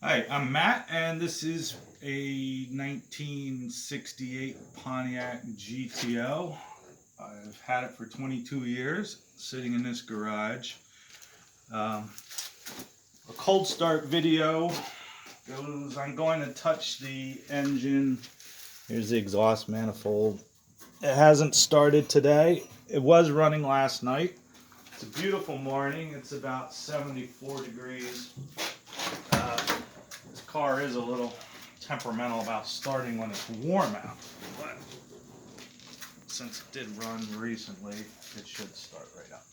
Hi, I'm Matt, and this is a 1968 Pontiac GTO. I've had it for 22 years, sitting in this garage. Um, a cold start video goes, I'm going to touch the engine. Here's the exhaust manifold. It hasn't started today. It was running last night. It's a beautiful morning. It's about 74 degrees. This car is a little temperamental about starting when it's warm out, but since it did run recently, it should start right up.